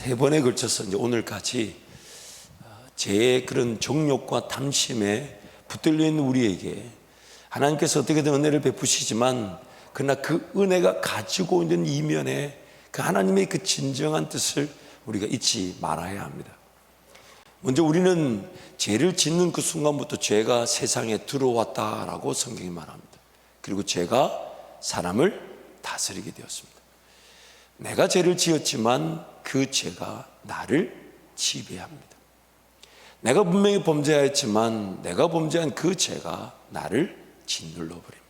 3번에 걸쳐서 이제 오늘까지 제 그런 정욕과 탐심에 붙들려 있는 우리에게 하나님께서 어떻게든 은혜를 베푸시지만 그러나 그 은혜가 가지고 있는 이면에 그 하나님의 그 진정한 뜻을 우리가 잊지 말아야 합니다. 먼저 우리는 죄를 짓는 그 순간부터 죄가 세상에 들어왔다라고 성경이 말합니다. 그리고 죄가 사람을 다스리게 되었습니다. 내가 죄를 지었지만 그 죄가 나를 지배합니다. 내가 분명히 범죄하였지만 내가 범죄한 그 죄가 나를 짓눌러 버립니다.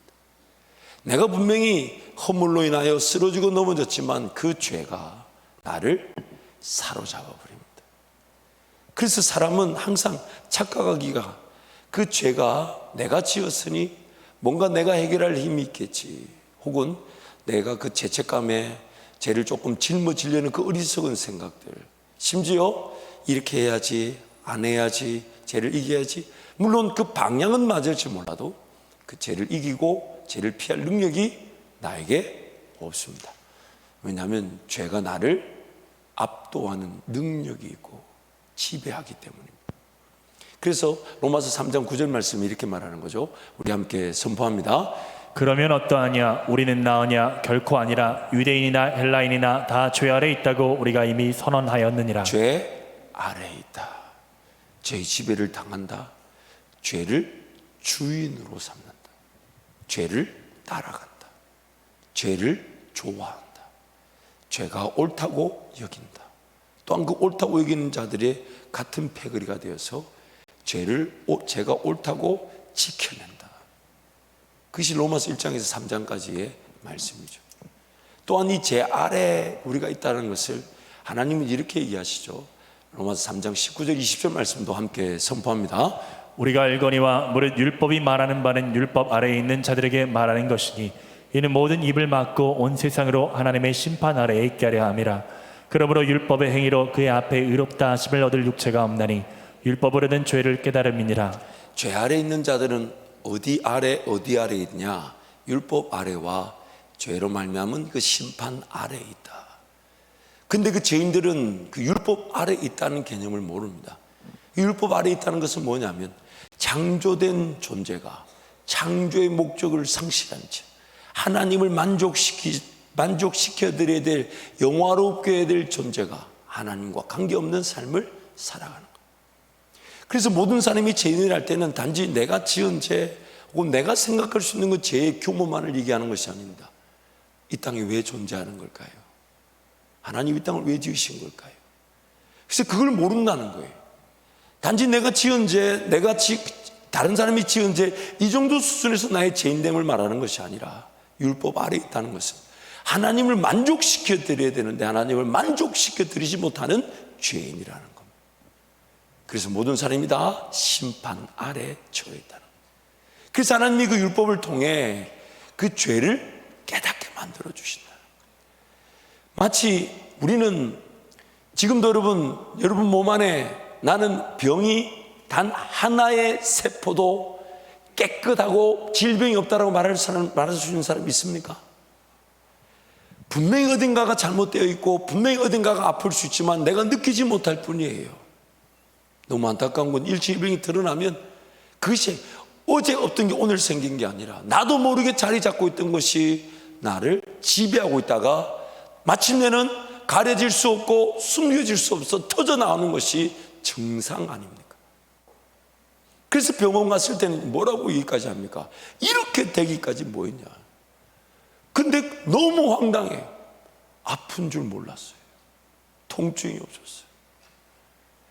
내가 분명히 허물로 인하여 쓰러지고 넘어졌지만 그 죄가 나를 사로잡아 버립니다. 그래서 사람은 항상 착각하기가 그 죄가 내가 지었으니 뭔가 내가 해결할 힘이 있겠지, 혹은 내가 그 죄책감에 죄를 조금 짊어지려는 그 어리석은 생각들, 심지어 이렇게 해야지, 안 해야지, 죄를 이겨야지, 물론 그 방향은 맞을지 몰라도 그 죄를 이기고 죄를 피할 능력이 나에게 없습니다. 왜냐하면 죄가 나를 압도하는 능력이 있고 지배하기 때문입니다. 그래서 로마서 3장 9절 말씀이 이렇게 말하는 거죠. 우리 함께 선포합니다. 그러면 어떠하냐? 우리는 나으냐? 결코 아니라 유대인이나 헬라인이나 다 죄 아래 있다고 우리가 이미 선언하였느니라. 죄 아래에 있다. 죄의 지배를 당한다. 죄를 주인으로 삼는다. 죄를 따라간다. 죄를 좋아한다. 죄가 옳다고 여긴다. 또한 그 옳다고 여기는 자들의 같은 패거리가 되어서 죄가 옳다고 지켜낸다. 그것이 로마서 1장에서 3장까지의 말씀이죠. 또한 이 죄 아래 우리가 있다는 것을 하나님은 이렇게 얘기하시죠. 로마서 3장 19절 20절 말씀도 함께 선포합니다. 우리가 알거니와 무릇 율법이 말하는 바는 율법 아래에 있는 자들에게 말하는 것이니 이는 모든 입을 막고 온 세상으로 하나님의 심판 아래에 있게 하려 함이라. 그러므로 율법의 행위로 그의 앞에 의롭다 하심을 얻을 육체가 없나니 율법으로는 죄를 깨달음이니라. 죄 아래 있는 자들은 어디 아래 있냐? 율법 아래와 죄로 말미암은 그 심판 아래에 있다. 근데 그 죄인들은 그 율법 아래에 있다는 개념을 모릅니다. 율법 아래에 있다는 것은 뭐냐면 창조된 존재가 창조의 목적을 상실한 채 하나님을 만족시켜드려야 될, 영화롭게 해야 될 존재가 하나님과 관계없는 삶을 살아가는 거예요. 그래서 모든 사람이 죄인을 할 때는 단지 내가 지은 죄 혹은 내가 생각할 수 있는 그 죄의 규모만을 얘기하는 것이 아닙니다. 이 땅에 왜 존재하는 걸까요? 하나님 이 땅을 왜 지으신 걸까요? 그래서 그걸 모른다는 거예요. 단지 내가 지은 죄, 다른 사람이 지은 죄, 이 정도 수준에서 나의 죄인됨을 말하는 것이 아니라 율법 아래에 있다는 것은 하나님을 만족시켜 드려야 되는데 하나님을 만족시켜 드리지 못하는 죄인이라는 겁니다. 그래서 모든 사람이 다 심판 아래 처해 있다는 거예요. 그래서 하나님이 그 율법을 통해 그 죄를 깨닫게 만들어 주신다. 마치 우리는 지금도 여러분 몸 안에 나는 병이 단 하나의 세포도 깨끗하고 질병이 없다라고 말할 수 있는 사람이 있습니까? 분명히 어딘가가 잘못되어 있고 분명히 어딘가가 아플 수 있지만 내가 느끼지 못할 뿐이에요. 너무 안타까운 건 일치병이 드러나면 그것이 어제 없던 게 오늘 생긴 게 아니라 나도 모르게 자리 잡고 있던 것이 나를 지배하고 있다가 마침내는 가려질 수 없고 숨겨질 수 없어 터져나오는 것이 증상 아닙니까? 그래서 병원 갔을 때는 뭐라고 얘기까지 합니까? 이렇게 되기까지 뭐 있냐? 근데 너무 황당해. 아픈 줄 몰랐어요. 통증이 없었어요.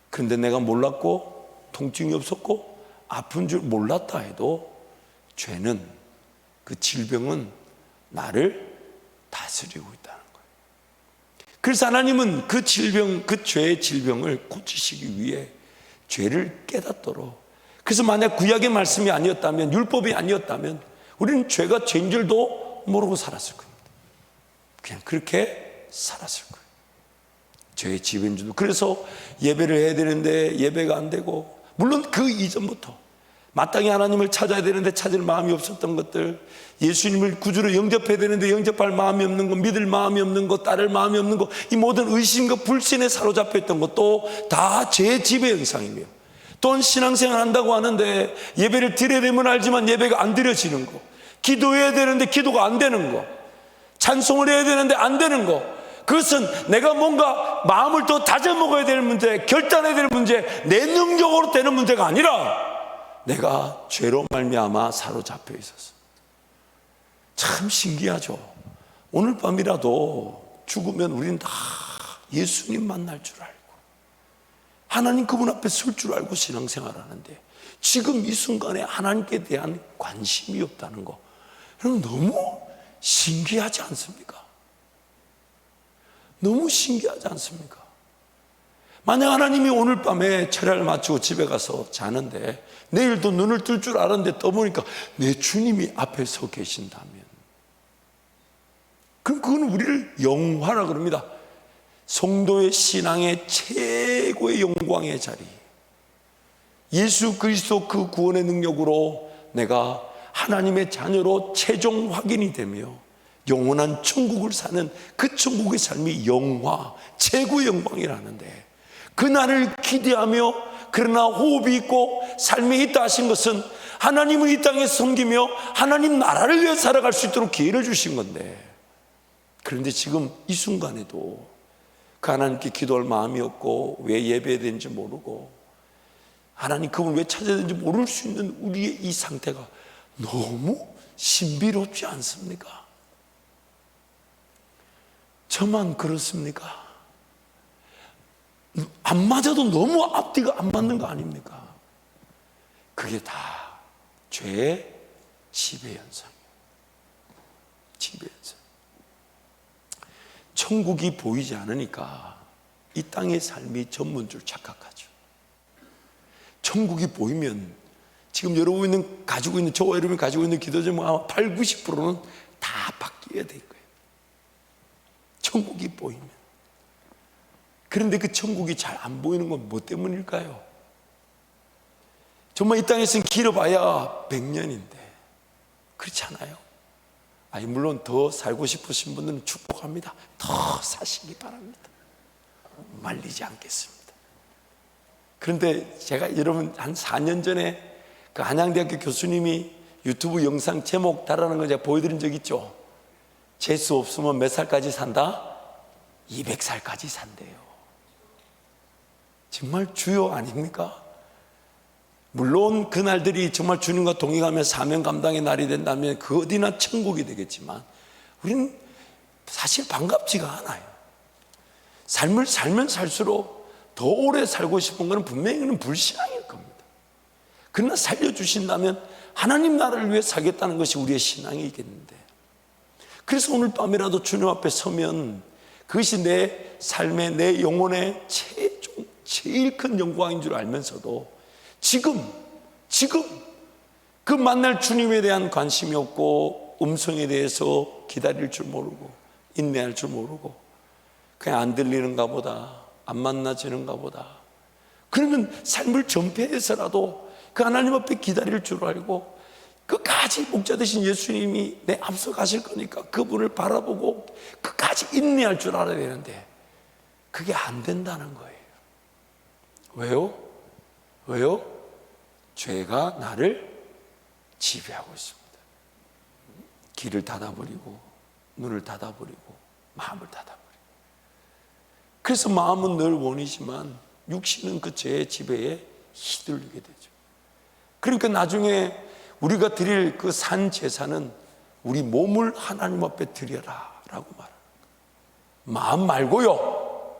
그런데 내가 몰랐고 통증이 없었고 아픈 줄 몰랐다 해도 죄는, 그 질병은 나를 다스리고 있다는 거예요. 그래서 하나님은 그 질병, 그 죄의 질병을 고치시기 위해 죄를 깨닫도록, 그래서 만약 구약의 말씀이 아니었다면, 율법이 아니었다면 우리는 죄가 죄인 줄도 모르고 살았을 겁니다. 그냥 그렇게 살았을 거예요. 죄의 지배인 줄도. 그래서 예배를 해야 되는데 예배가 안 되고, 물론 그 이전부터 마땅히 하나님을 찾아야 되는데 찾을 마음이 없었던 것들, 예수님을 구주로 영접해야 되는데 영접할 마음이 없는 것, 믿을 마음이 없는 것, 따를 마음이 없는 것, 이 모든 의심과 불신에 사로잡혀 있던 것도 다 제 지배 현상이며, 또한 신앙생활 한다고 하는데 예배를 드려야 되면 알지만 예배가 안 드려지는 거, 기도해야 되는데 기도가 안 되는 거, 찬송을 해야 되는데 안 되는 거, 그것은 내가 뭔가 마음을 더 다져 먹어야 될 문제, 결단해야 될 문제, 내 능력으로 되는 문제가 아니라 내가 죄로 말미암아 사로잡혀 있어서. 참 신기하죠. 오늘 밤이라도 죽으면 우리는 다 예수님 만날 줄 알고 하나님 그분 앞에 설 줄 알고 신앙생활하는데, 지금 이 순간에 하나님께 대한 관심이 없다는 거, 여러분 너무 신기하지 않습니까? 너무 신기하지 않습니까? 만약 하나님이 오늘 밤에 철야를 마치고 집에 가서 자는데 내일도 눈을 뜰 줄 알았는데 떠보니까 내 주님이 앞에 서 계신다면, 그럼 그건 우리를 영화라 그럽니다. 성도의 신앙의 최고의 영광의 자리, 예수 그리스도 그 구원의 능력으로 내가 하나님의 자녀로 최종 확인이 되며 영원한 천국을 사는 그 천국의 삶이 영화, 최고의 영광이라는데, 그 날을 기대하며 그러나 호흡이 있고 삶이 있다 하신 것은 하나님을 이 땅에 섬기며 하나님 나라를 위해 살아갈 수 있도록 기회를 주신 건데, 그런데 지금 이 순간에도 그 하나님께 기도할 마음이 없고 왜 예배해야 되는지 모르고 하나님 그분을 왜 찾아야 되는지 모를 수 있는 우리의 이 상태가 너무 신비롭지 않습니까? 저만 그렇습니까? 안 맞아도 너무 앞뒤가 안 맞는 거 아닙니까? 그게 다 죄의 지배 현상이에요. 지배 현상. 천국이 보이지 않으니까 이 땅의 삶이 전부인 줄 착각하죠. 천국이 보이면 지금 여러분이 가지고 있는, 저와 여러분이 가지고 있는 기도 제목 아마 8, 90%는 다 바뀌어야 될 거예요. 천국이 보이면. 그런데 그 천국이 잘 안 보이는 건 뭐 때문일까요? 정말 이 땅에서는 길어봐야 100년인데 그렇지 않아요? 아니, 물론 더 살고 싶으신 분들은 축복합니다. 더 사시기 바랍니다. 말리지 않겠습니다. 그런데 제가 여러분 한 4년 전에 그 한양대학교 교수님이 유튜브 영상 제목 달아놓은 거 제가 보여드린 적 있죠? 재수 없으면 몇 살까지 산다? 200살까지 산대요. 정말 주요 아닙니까? 물론 그 날들이 정말 주님과 동행하며 사명 감당의 날이 된다면 그 어디나 천국이 되겠지만 우리는 사실 반갑지가 않아요. 삶을 살면 살수록 더 오래 살고 싶은 것은 분명히 불신앙일 겁니다. 그러나 살려주신다면 하나님 나라를 위해 살겠다는 것이 우리의 신앙이겠는데, 그래서 오늘 밤이라도 주님 앞에 서면 그것이 내 삶의, 내 영혼의 제일 큰 영광인 줄 알면서도 지금 그 만날 주님에 대한 관심이 없고 음성에 대해서 기다릴 줄 모르고 인내할 줄 모르고 그냥 안 들리는가 보다, 안 만나지는가 보다, 그러면 삶을 전폐해서라도 그 하나님 앞에 기다릴 줄 알고 끝까지 목자 되신 예수님이 내 앞서 가실 거니까 그분을 바라보고 끝까지 인내할 줄 알아야 되는데 그게 안 된다는 거예요. 왜요? 죄가 나를 지배하고 있습니다. 귀를 닫아버리고 눈을 닫아버리고 마음을 닫아버리고, 그래서 마음은 늘 원이지만 육신은 그 죄의 지배에 휘둘리게 되죠. 그러니까 나중에 우리가 드릴 그 산 제사는 우리 몸을 하나님 앞에 드려라 라고 말합니다. 마음 말고요,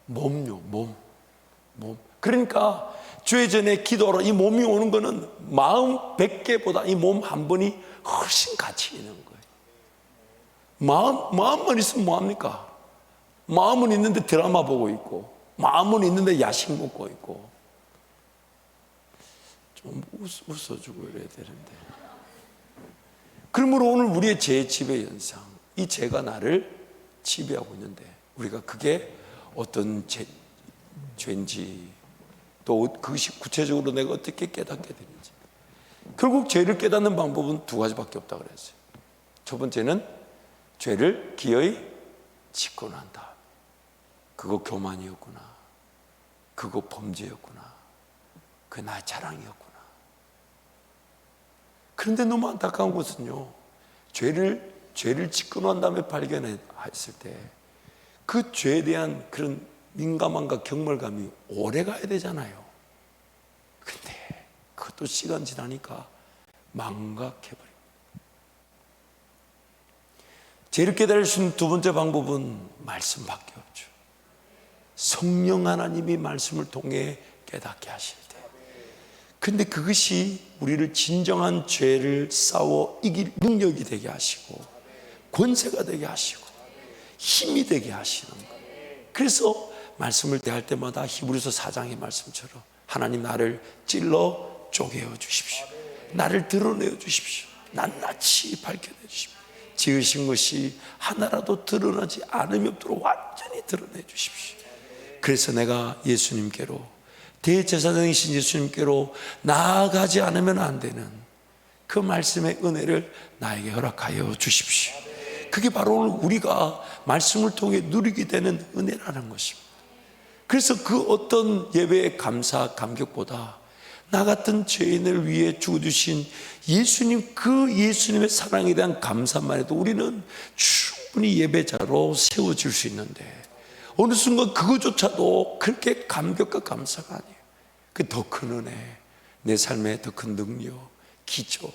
몸요, 몸. 그러니까 죄전에 기도하러 이 몸이 오는 거는 마음 100개보다 이 몸 한 번이 훨씬 가치 있는 거예요. 마음만 있으면 뭐합니까? 마음은 있는데 드라마 보고 있고, 마음은 있는데 야식 먹고 있고, 좀 웃어주고 이래야 되는데. 그러므로 오늘 우리의 죄 지배 현상, 이 죄가 나를 지배하고 있는데 우리가 그게 어떤 죄인지, 또 그것이 구체적으로 내가 어떻게 깨닫게 되는지, 결국 죄를 깨닫는 방법은 두 가지밖에 없다고 그랬어요. 첫 번째는 죄를 기어이 짓고 난다. 그거 교만이었구나. 그거 범죄였구나. 그게 나의 자랑이었구나. 그런데 너무 안타까운 것은요, 죄를 짓고 난 다음에 발견했을 때 그 죄에 대한 그런 민감함과 경멸감이 오래 가야 되잖아요. 근데 그것도 시간 지나니까 망각해버려요. 죄를 깨달을 수 있는 두 번째 방법은 말씀밖에 없죠. 성령 하나님이 말씀을 통해 깨닫게 하실 때. 근데 그것이 우리를 진정한 죄를 싸워 이길 능력이 되게 하시고 권세가 되게 하시고 힘이 되게 하시는 거예요. 그래서 말씀을 대할 때마다 히브리서 4장의 말씀처럼 하나님 나를 찔러 쪼개어 주십시오. 나를 드러내어 주십시오. 낱낱이 밝혀내 주십시오. 지으신 것이 하나라도 드러나지 않음이 없도록 완전히 드러내 주십시오. 그래서 내가 예수님께로, 대제사장이신 예수님께로 나아가지 않으면 안 되는 그 말씀의 은혜를 나에게 허락하여 주십시오. 그게 바로 오늘 우리가 말씀을 통해 누리게 되는 은혜라는 것입니다. 그래서 그 어떤 예배의 감사, 감격보다 나 같은 죄인을 위해 죽어주신 예수님, 그 예수님의 사랑에 대한 감사만 해도 우리는 충분히 예배자로 세워질 수 있는데, 어느 순간 그거조차도 그렇게 감격과 감사가 아니에요. 그 더 큰 은혜, 내 삶에 더 큰 능력, 기적,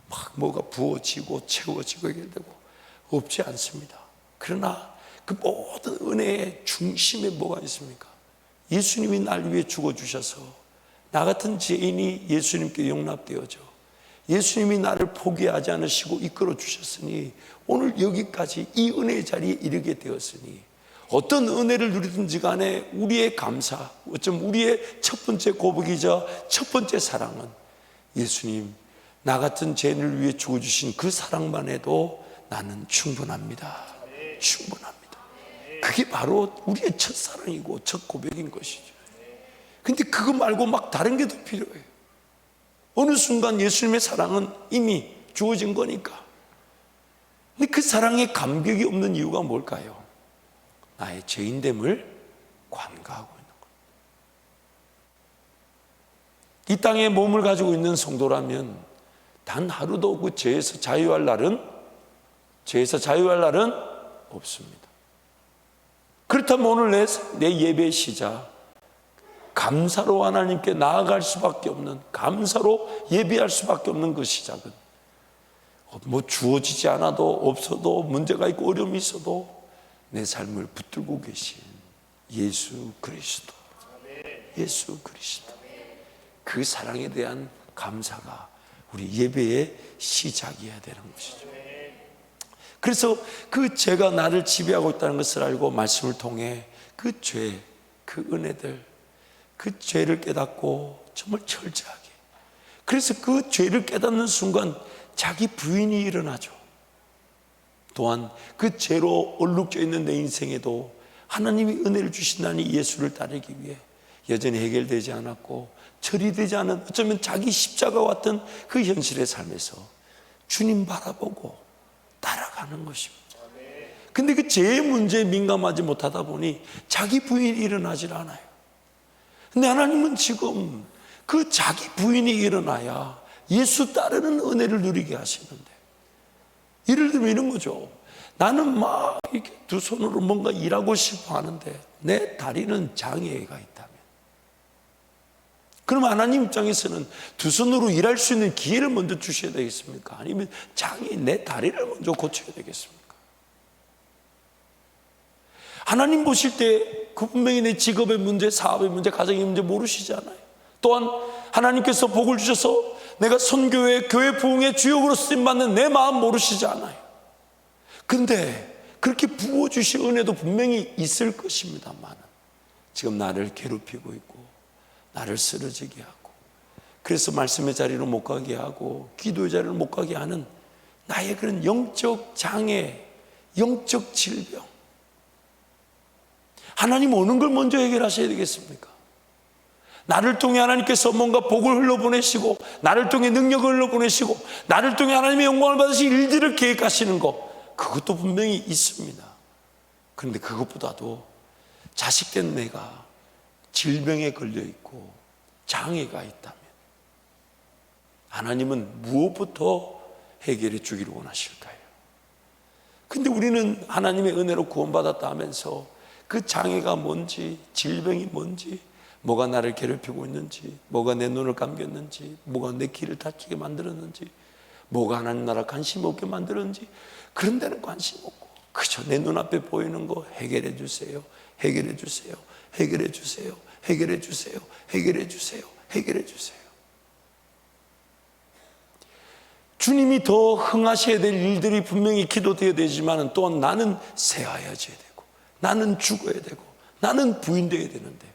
막 뭐가 부어지고 채워지고 해결되고 없지 않습니다. 그러나 그 모든 은혜의 중심에 뭐가 있습니까? 예수님이 날 위해 죽어주셔서 나 같은 죄인이 예수님께 용납되어져 예수님이 나를 포기하지 않으시고 이끌어 주셨으니 오늘 여기까지 이 은혜의 자리에 이르게 되었으니, 어떤 은혜를 누리든지 간에 우리의 감사, 어쩜 우리의 첫 번째 고백이자 첫 번째 사랑은 예수님, 나 같은 죄인을 위해 죽어주신 그 사랑만 해도 나는 충분합니다. 충분합니다. 그게 바로 우리의 첫사랑이고 첫 고백인 것이죠. 근데 그거 말고 막 다른 게 더 필요해요. 어느 순간 예수님의 사랑은 이미 주어진 거니까. 근데 그 사랑에 감격이 없는 이유가 뭘까요? 나의 죄인됨을 관가하고 있는 거예요. 이 땅에 몸을 가지고 있는 성도라면 단 하루도 그 죄에서 자유할 날은 없습니다. 그렇다면 오늘 내 예배의 시작, 감사로 하나님께 나아갈 수밖에 없는, 감사로 예배할 수밖에 없는 그 시작은 뭐 주어지지 않아도, 없어도, 문제가 있고 어려움이 있어도 내 삶을 붙들고 계신 예수 그리스도, 예수 그리스도, 그 사랑에 대한 감사가 우리 예배의 시작이어야 되는 것이죠. 그래서 그 죄가 나를 지배하고 있다는 것을 알고 말씀을 통해 그 죄, 그 은혜들, 그 죄를 깨닫고 정말 철저하게, 그래서 그 죄를 깨닫는 순간 자기 부인이 일어나죠. 또한 그 죄로 얼룩져 있는 내 인생에도 하나님이 은혜를 주신다니 예수를 따르기 위해 여전히 해결되지 않았고 처리되지 않은, 어쩌면 자기 십자가와 같은 그 현실의 삶에서 주님 바라보고 따라가는 것입니다. 근데 그 죄의 문제에 민감하지 못하다 보니 자기 부인이 일어나질 않아요. 근데 하나님은 지금 그 자기 부인이 일어나야 예수 따르는 은혜를 누리게 하시는데, 예를 들면 이런 거죠. 나는 막 이렇게 두 손으로 뭔가 일하고 싶어 하는데 내 다리는 장애가 있다면, 그럼 하나님 입장에서는 두 손으로 일할 수 있는 기회를 먼저 주셔야 되겠습니까? 아니면 장애인 내 다리를 먼저 고쳐야 되겠습니까? 하나님 보실 때 그 분명히 내 직업의 문제, 사업의 문제, 가정의 문제 모르시지 않아요. 또한 하나님께서 복을 주셔서 내가 선교회, 교회 부흥의 주역으로 쓰임받는 내 마음 모르시지 않아요. 근데 그렇게 부어주실 은혜도 분명히 있을 것입니다만, 지금 나를 괴롭히고 있고 나를 쓰러지게 하고, 그래서 말씀의 자리로 못 가게 하고 기도의 자리로 못 가게 하는 나의 그런 영적 장애, 영적 질병, 하나님 어느 걸 먼저 해결하셔야 되겠습니까? 나를 통해 하나님께서 뭔가 복을 흘러보내시고 나를 통해 능력을 흘러보내시고 나를 통해 하나님의 영광을 받으실 일들을 계획하시는 것, 그것도 분명히 있습니다. 그런데 그것보다도 자식된 내가 질병에 걸려있고 장애가 있다면 하나님은 무엇부터 해결해 주기를 원하실까요? 근데 우리는 하나님의 은혜로 구원받았다 하면서 그 장애가 뭔지, 질병이 뭔지, 뭐가 나를 괴롭히고 있는지, 뭐가 내 눈을 감겼는지, 뭐가 내 귀를 닫히게 만들었는지, 뭐가 하나님 나라 관심 없게 만들었는지, 그런 데는 관심 없고 그저 내 눈앞에 보이는 거 해결해 주세요, 해결해 주세요, 해결해 주세요, 해결해 주세요, 해결해 주세요, 해결해 주세요. 주님이 더 흥하셔야 될 일들이 분명히 기도되어야 되지만 또한 나는 새하여져야 되고 나는 죽어야 되고 나는 부인되어야 되는데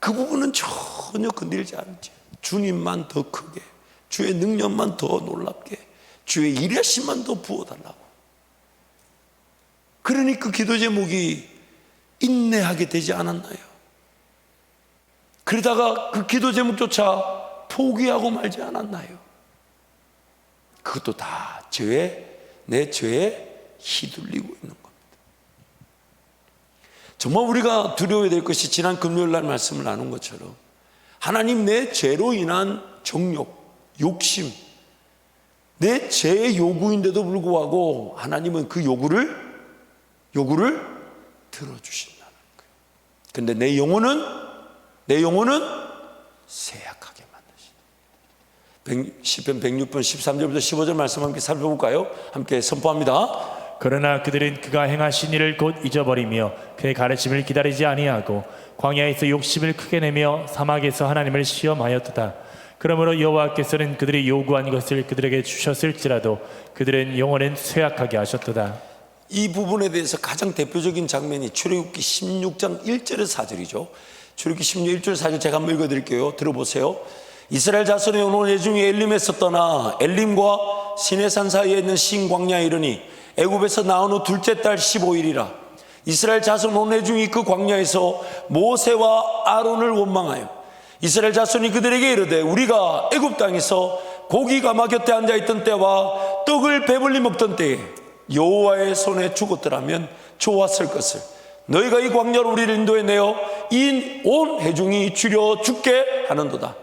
그 부분은 전혀 건들지 않지. 주님만 더 크게, 주의 능력만 더 놀랍게, 주의 일하심만 더 부어달라고. 그러니 그 기도 제목이 인내하게 되지 않았나요? 그러다가 그 기도 제목조차 포기하고 말지 않았나요? 그것도 다 내 죄에 휘둘리고 있는 겁니다. 정말 우리가 두려워야 될 것이 지난 금요일 날 말씀을 나눈 것처럼 하나님 내 죄로 인한 정욕, 욕심, 내 죄의 요구인데도 불구하고 하나님은 그 요구를 들어주신다는 거예요. 그런데 내 영혼은 쇠약하게 만드신다. 시편 106편 13절부터 15절 말씀 함께 살펴볼까요? 함께 선포합니다. 그러나 그들은 그가 행하신 일을 곧 잊어버리며 그의 가르침을 기다리지 아니하고 광야에서 욕심을 크게 내며 사막에서 하나님을 시험하였도다. 그러므로 여호와께서는 그들이 요구한 것을 그들에게 주셨을지라도 그들은 영혼은 쇠약하게 하셨도다. 이 부분에 대해서 가장 대표적인 장면이 출애굽기 16장 1절의 4절이죠. 출애굽기 16장 1절 4절 제가 한번 읽어드릴게요. 들어보세요. 이스라엘 자손의 온 회중이 엘림에서 떠나 엘림과 시내산 사이에 있는 신광야에 이르니 애굽에서 나온 후 둘째 달 15일이라. 이스라엘 자손 온 회중이 그 광야에서 모세와 아론을 원망하여 이스라엘 자손이 그들에게 이르되 우리가 애굽 땅에서 고기 가마 곁에 앉아있던 때와 떡을 배불리 먹던 때에 여호와의 손에 죽었더라면 좋았을 것을 너희가 이 광야로 우리를 인도해 내어 이 온 회중이 죽여 죽게 하는도다.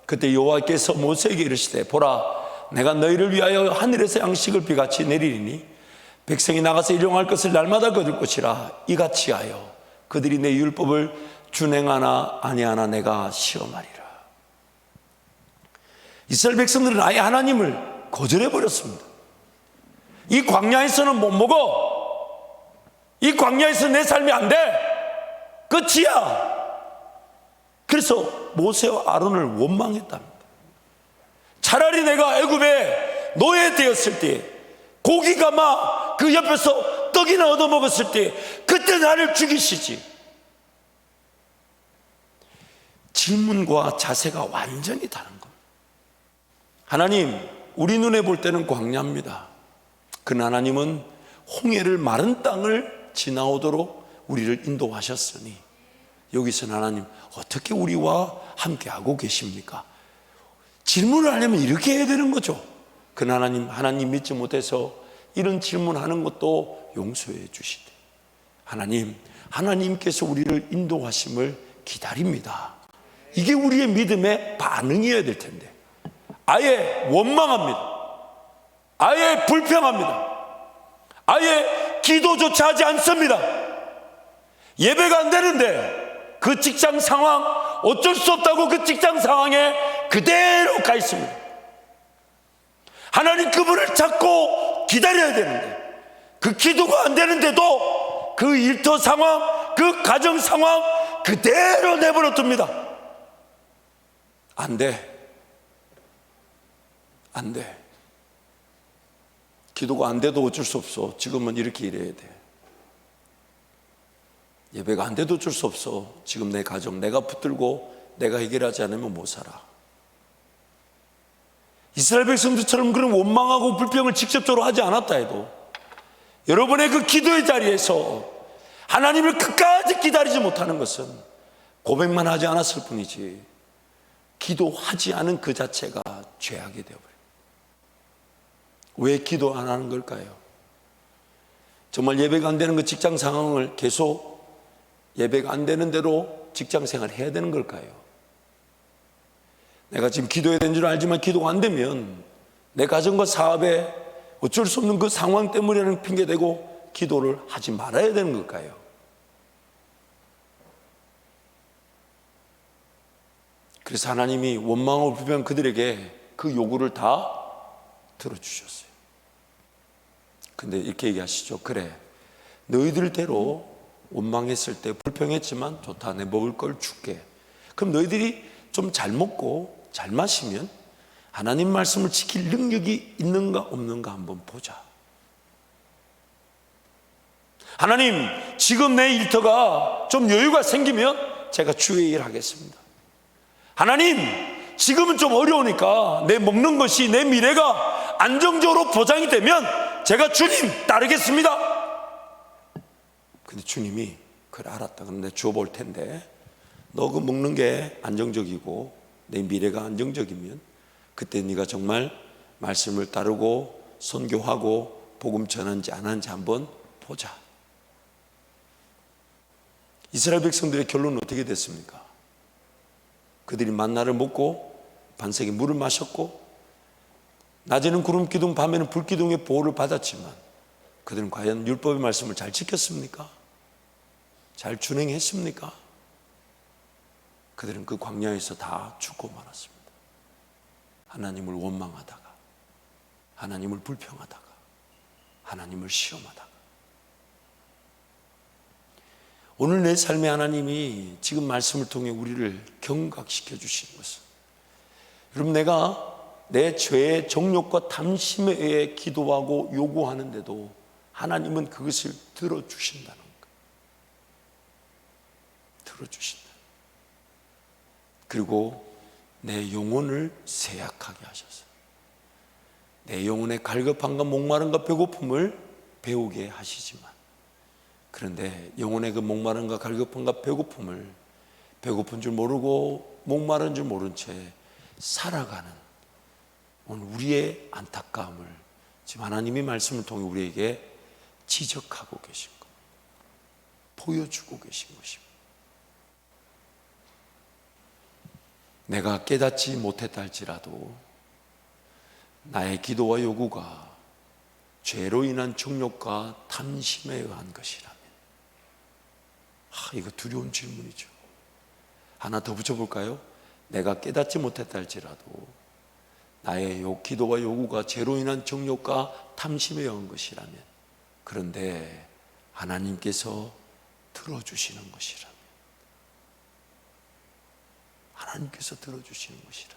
그때 여호와께서 모세에게 이르시되 보라 내가 너희를 위하여 하늘에서 양식을 비같이 내리리니 백성이 나가서 일용할 것을 날마다 거둘 것이라. 이같이 하여 그들이 내 율법을 준행하나 아니하나 내가 시험하리라. 이스라엘 백성들은 아예 하나님을 거절해 버렸습니다. 이 광야에서는 못 먹어. 이 광야에서 내 삶이 안 돼. 끝이야. 그래서 모세와 아론을 원망했답니다. 차라리 내가 애굽에 노예되었을 때 고기가 막 그 옆에서 떡이나 얻어먹었을 때 그때 나를 죽이시지. 질문과 자세가 완전히 다른 겁니다. 하나님, 우리 눈에 볼 때는 광야입니다. 그러나 하나님은 홍해를 마른 땅을 지나오도록 우리를 인도하셨으니 여기서는 하나님 어떻게 우리와 함께하고 계십니까? 질문을 하려면 이렇게 해야 되는 거죠. 그러나 하나님 믿지 못해서 이런 질문하는 것도 용서해 주시되 하나님께서 우리를 인도하심을 기다립니다. 이게 우리의 믿음의 반응이어야 될 텐데 아예 원망합니다. 아예 불평합니다. 아예 기도조차 하지 않습니다. 예배가 안 되는데 그 직장 상황 어쩔 수 없다고 그 직장 상황에 그대로 가 있습니다. 하나님 그분을 찾고 기다려야 되는데 그 기도가 안 되는데도 그 일터 상황, 그 가정 상황 그대로 내버려 둡니다. 안 돼. 안 돼. 기도가 안 돼도 어쩔 수 없어. 지금은 이렇게 일해야 돼. 예배가 안 돼도 어쩔 수 없어. 지금 내 가정 내가 붙들고 내가 해결하지 않으면 못 살아. 이스라엘 백성들처럼 그런 원망하고 불평을 직접적으로 하지 않았다 해도 여러분의 그 기도의 자리에서 하나님을 끝까지 기다리지 못하는 것은 고백만 하지 않았을 뿐이지 기도하지 않은 그 자체가 죄악이 되어버려요. 왜 기도 안 하는 걸까요? 정말 예배가 안 되는 그 직장 상황을 계속 예배가 안 되는 대로 직장 생활 해야 되는 걸까요? 내가 지금 기도해야 되는 줄 알지만 기도가 안 되면 내 가정과 사업에 어쩔 수 없는 그 상황 때문이라는 핑계대고 기도를 하지 말아야 되는 걸까요? 그래서 하나님이 원망하고 불평한 그들에게 그 요구를 다 들어주셨어요. 근데 이렇게 얘기하시죠. 그래, 너희들대로 원망했을 때 불평했지만 좋다, 내 먹을 걸 줄게. 그럼 너희들이 좀 잘 먹고 잘 마시면 하나님 말씀을 지킬 능력이 있는가 없는가 한번 보자. 하나님, 지금 내 일터가 좀 여유가 생기면 제가 주의 일 하겠습니다. 하나님, 지금은 좀 어려우니까 내 먹는 것이 내 미래가 안정적으로 보장이 되면 제가 주님 따르겠습니다. 근데 주님이 그래, 알았다, 그럼 내가 주어볼 텐데 너 그 먹는 게 안정적이고 내 미래가 안정적이면 그때 네가 정말 말씀을 따르고 선교하고 복음 전하는지 안 하는지 한번 보자. 이스라엘 백성들의 결론은 어떻게 됐습니까? 그들이 만나를 먹고 반석에 물을 마셨고 낮에는 구름 기둥, 밤에는 불 기둥의 보호를 받았지만 그들은 과연 율법의 말씀을 잘 지켰습니까? 잘 준행했습니까? 그들은 그 광야에서 다 죽고 말았습니다. 하나님을 원망하다가, 하나님을 불평하다가, 하나님을 시험하다가. 오늘 내 삶에 하나님이 지금 말씀을 통해 우리를 경각시켜 주시는 것은, 여러분, 내가 내 죄의 정욕과 탐심에 의해 기도하고 요구하는데도 하나님은 그것을 들어주신다는 거예요. 들어주신다. 그리고 내 영혼을 세약하게 하셔서 내 영혼의 갈급함과 목마름과 배고픔을 배우게 하시지만, 그런데 영혼의 그 목마름과 갈급함과 배고픔을 배고픈 줄 모르고 목마른 줄 모른 채 살아가는 오늘 우리의 안타까움을 지금 하나님의 말씀을 통해 우리에게 지적하고 계신 것, 보여주고 계신 것입니다. 내가 깨닫지 못했다 할지라도 나의 기도와 요구가 죄로 인한 정욕과 탐심에 의한 것이라면, 이거 두려운 질문이죠. 하나 더 붙여볼까요? 내가 깨닫지 못했다 할지라도 나의 기도와 요구가 죄로 인한 정욕과 탐심에 의한 것이라면, 그런데 하나님께서 들어주시는 것이라면, 하나님께서 들어주시는 것이라.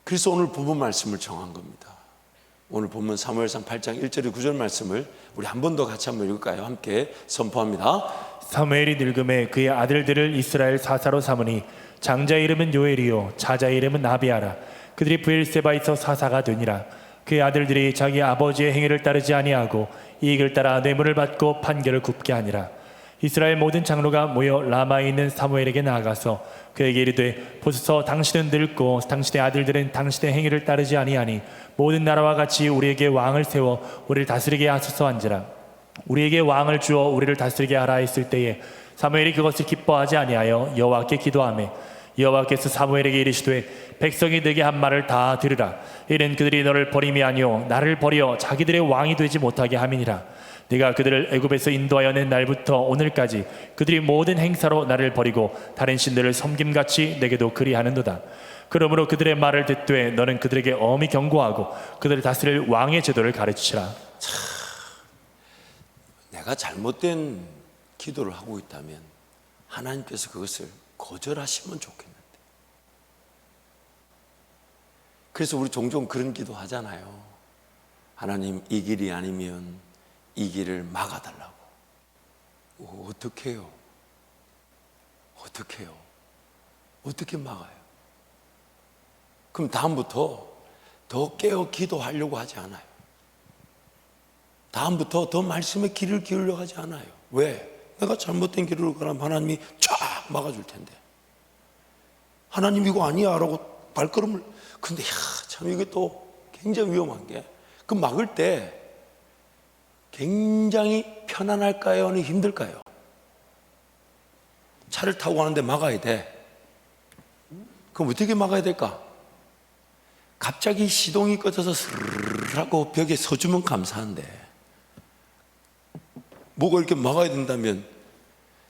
그래서 오늘 본문 말씀을 정한 겁니다. 오늘 본문 사무엘상 8장 1절 9절 말씀을 우리 한 번 더 같이 한번 읽을까요? 함께 선포합니다. 사무엘이 늙음에 그의 아들들을 이스라엘 사사로 삼으니 장자의 이름은 요엘이요 자자의 이름은 아비아라. 그들이 브엘세바에서 사사가 되니라. 그의 아들들이 자기 아버지의 행위를 따르지 아니하고 이익을 따라 뇌물을 받고 판결을 굽게 하니라. 이스라엘 모든 장로가 모여 라마에 있는 사무엘에게 나아가서 그에게 이르되, 보소서, 당신은 늙고 당신의 아들들은 당신의 행위를 따르지 아니하니 모든 나라와 같이 우리에게 왕을 세워 우리를 다스리게 하소서 한지라. 우리에게 왕을 주어 우리를 다스리게 하라 했을 때에 사무엘이 그것을 기뻐하지 아니하여 여호와께 기도하매, 여호와께서 사무엘에게 이르시되, 백성이 내게 한 말을 다 들으라. 이는 그들이 너를 버림이 아니요 나를 버려 자기들의 왕이 되지 못하게 함이니라. 네가 그들을 애굽에서 인도하여 낸 날부터 오늘까지 그들이 모든 행사로 나를 버리고 다른 신들을 섬김같이 내게도 그리하는도다. 그러므로 그들의 말을 듣되 너는 그들에게 엄히 경고하고 그들을 다스릴 왕의 제도를 가르치라. 내가 잘못된 기도를 하고 있다면 하나님께서 그것을 거절하시면 좋겠는데. 그래서 우리 종종 그런 기도 하잖아요. 하나님, 이 길이 아니면 이 길을 막아달라고. 어떻게 해요? 어떻게 해요? 어떻게 막아요? 그럼 다음부터 더 깨어 기도하려고 하지 않아요. 다음부터 더 말씀에 귀를 기울여 하지 않아요. 왜? 내가 잘못된 길을 가면 하나님이 쫙 막아줄 텐데. 하나님 이거 아니야 라고 발걸음을. 근데 참 이게 또 굉장히 위험한 게, 그 막을 때 굉장히 편안할까요? 아니면 힘들까요? 차를 타고 가는데 막아야 돼. 그럼 어떻게 막아야 될까? 갑자기 시동이 꺼져서 스르르 하고 벽에 서주면 감사한데, 뭐가 이렇게 막아야 된다면,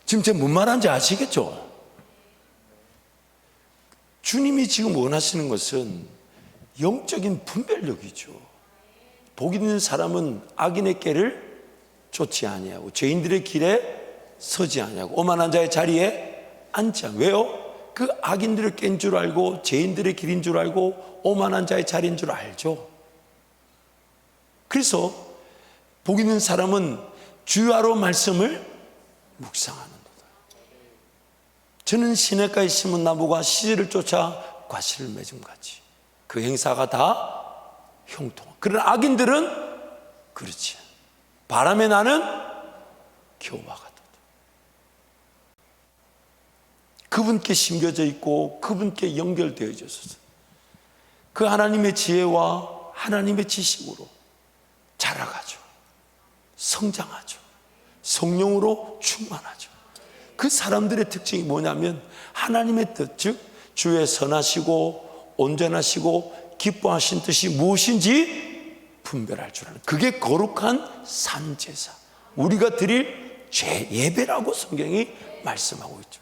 지금 제가 뭔 말하는지 아시겠죠? 주님이 지금 원하시는 것은 영적인 분별력이죠. 복 있는 사람은 악인의 길을 쫓지 아니하고 죄인들의 길에 서지 아니하고 오만한 자의 자리에 앉지 않고. 왜요? 그 악인들을 깬 줄 알고 죄인들의 길인 줄 알고 오만한 자의 자리인 줄 알죠. 그래서 복 있는 사람은 주야로 말씀을 묵상하는도다. 저는 시냇가에 심은 나무가 시절을 쫓아 과실을 맺음같이 그 행사가 다 형통하고, 그러나 악인들은 그렇지, 바람에 나는 겨와 같다. 그분께 심겨져 있고 그분께 연결되어져 있어서 그 하나님의 지혜와 하나님의 지식으로 자라가죠, 성장하죠, 성령으로 충만하죠. 그 사람들의 특징이 뭐냐면 하나님의 뜻, 즉 주의 선하시고 온전하시고 기뻐하신 뜻이 무엇인지 분별할 줄 아는, 그게 거룩한 산제사, 우리가 드릴 죄 예배라고 성경이 말씀하고 있죠.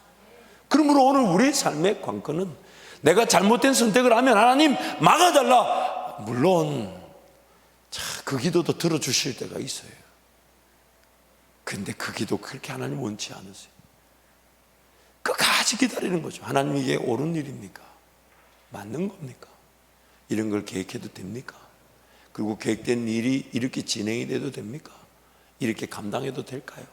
그러므로 오늘 우리의 삶의 관건은 내가 잘못된 선택을 하면 하나님 막아달라, 물론 그 기도도 들어주실 때가 있어요. 근데 그 기도 그렇게 하나님 원치 않으세요. 끝까지 기다리는 거죠. 하나님 이게 옳은 일입니까? 맞는 겁니까? 이런 걸 계획해도 됩니까? 그리고 계획된 일이 이렇게 진행이 돼도 됩니까? 이렇게 감당해도 될까요?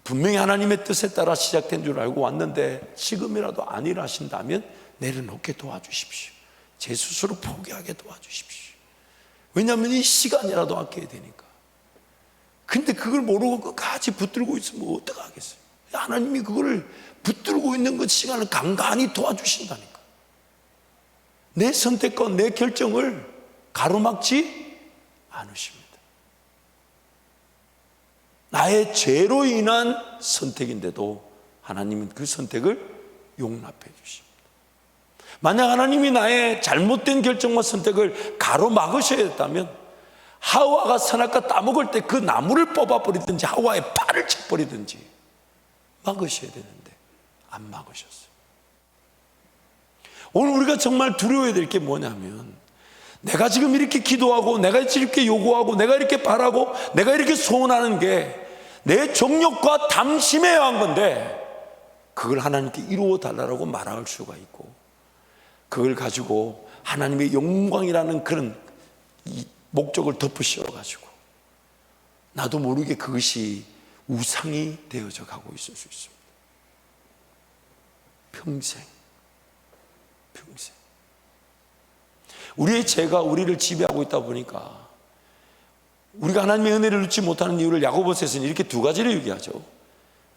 분명히 하나님의 뜻에 따라 시작된 줄 알고 왔는데 지금이라도 안 일하신다면 내려놓게 도와주십시오. 제 스스로 포기하게 도와주십시오. 왜냐하면 이 시간이라도 아껴야 되니까. 근데 그걸 모르고 끝까지 붙들고 있으면 어떡하겠어요? 하나님이 그거를 붙들고 있는 그 시간을 간간히 도와주신다니까. 내 선택과 내 결정을 가로막지 않으십니다. 나의 죄로 인한 선택인데도 하나님은 그 선택을 용납해 주십니다. 만약 하나님이 나의 잘못된 결정과 선택을 가로막으셔야 했다면 하와가 선악과 따먹을 때 그 나무를 뽑아버리든지 하와의 팔을 쳐버리든지 막으셔야 되는데 안 막으셨어요. 오늘 우리가 정말 두려워해야 될 게 뭐냐면, 내가 지금 이렇게 기도하고 내가 이렇게 요구하고 내가 이렇게 바라고 내가 이렇게 소원하는 게 내 정욕과 담심에 의한 건데, 그걸 하나님께 이루어 달라고 말할 수가 있고, 그걸 가지고 하나님의 영광이라는 그런 목적을 덮으셔 가지고 나도 모르게 그것이 우상이 되어져 가고 있을 수 있습니다. 평생 우리의 죄가 우리를 지배하고 있다 보니까 우리가 하나님의 은혜를 얻지 못하는 이유를 야고보서에서는 이렇게 두 가지를 얘기하죠.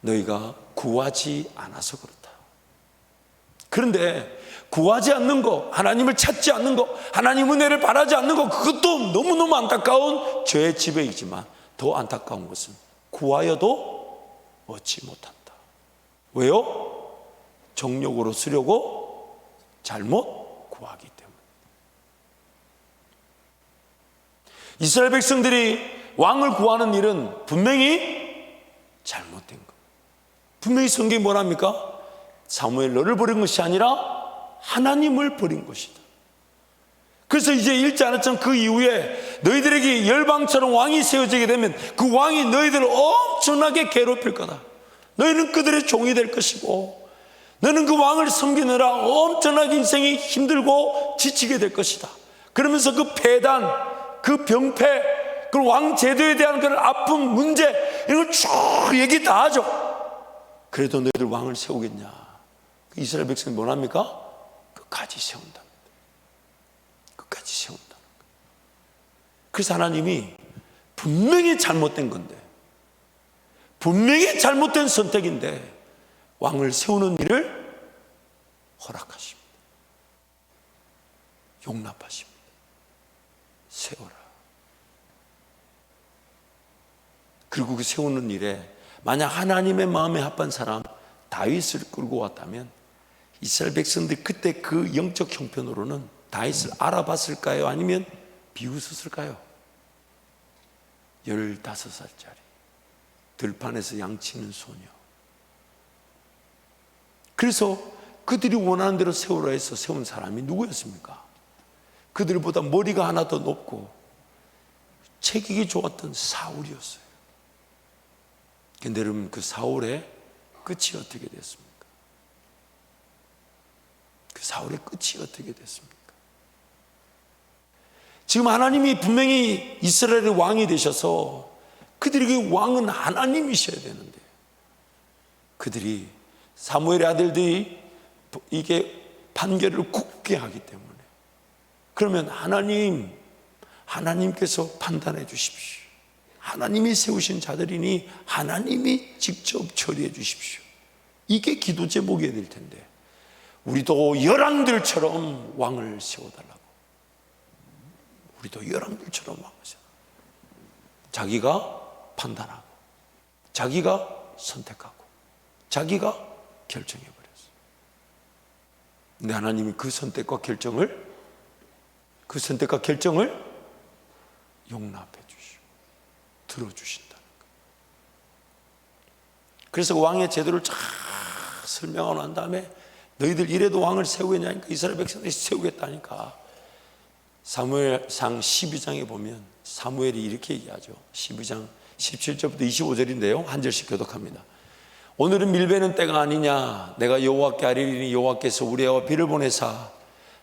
너희가 구하지 않아서 그렇다. 그런데 구하지 않는 거, 하나님을 찾지 않는 거, 하나님 은혜를 바라지 않는 거, 그것도 너무너무 안타까운 죄의 지배이지만 더 안타까운 것은 구하여도 얻지 못한다. 왜요? 정욕으로 쓰려고 잘못 구하기 때문에. 이스라엘 백성들이 왕을 구하는 일은 분명히 잘못된 것. 분명히 성경이 뭐랍니까? 사무엘 너를 버린 것이 아니라 하나님을 버린 것이다. 그래서 이제 읽지 않았지만 그 이후에 너희들에게 열방처럼 왕이 세워지게 되면 그 왕이 너희들을 엄청나게 괴롭힐 거다. 너희는 그들의 종이 될 것이고 너는 그 왕을 섬기느라 엄청나게 인생이 힘들고 지치게 될 것이다. 그러면서 그 폐단, 그 병폐, 그 왕 제도에 대한 그런 아픔, 문제, 이런 걸 쭉 얘기 다 하죠. 그래도 너희들 왕을 세우겠냐? 이스라엘 백성이 뭘 합니까? 끝까지 세운답니다. 끝까지 세운다. 그래서 하나님이 분명히 잘못된 건데, 분명히 잘못된 선택인데 왕을 세우는 일을 허락하십니다. 용납하십니다. 세워라. 그리고 그 세우는 일에 만약 하나님의 마음에 합한 사람 다윗을 끌고 왔다면 이스라엘 백성들이 그때 그 영적 형편으로는 다윗을 알아봤을까요? 아니면 비웃었을까요? 15살짜리 들판에서 양치는 소녀. 그래서 그들이 원하는 대로 세우라 해서 세운 사람이 누구였습니까? 그들보다 머리가 하나 더 높고 체격이 좋았던 사울이었어요. 그런데 여러분, 그 사울의 끝이 어떻게 됐습니까? 그 사울의 끝이 어떻게 됐습니까? 지금 하나님이 분명히 이스라엘의 왕이 되셔서 그들에게 왕은 하나님이셔야 되는데 그들이 사무엘의 아들들이 이게 판결을 굳게 하기 때문에 그러면 하나님께서 판단해 주십시오. 하나님이 세우신 자들이니 하나님이 직접 처리해 주십시오. 이게 기도 제목이어야 될 텐데 우리도 열왕들처럼 왕을 세워달라고. 우리도 열왕들처럼 왕을 세워. 자기가 판단하고 자기가 선택하고 자기가 결정해 버렸어요. 근데 하나님이 그 선택과 결정을 용납해 주시고 들어주신다는 거예요. 그래서 왕의 제도를 쫙 설명하고 난 다음에 너희들 이래도 왕을 세우겠냐니까 이스라엘 백성들이 세우겠다니까 사무엘상 12장에 보면 사무엘이 이렇게 얘기하죠. 12장 17절부터 25절인데요 한 절씩 교독합니다. 오늘은 밀베는 때가 아니냐. 내가 여호와께 아뢰리니 여호와께서 우리와 비를 보내사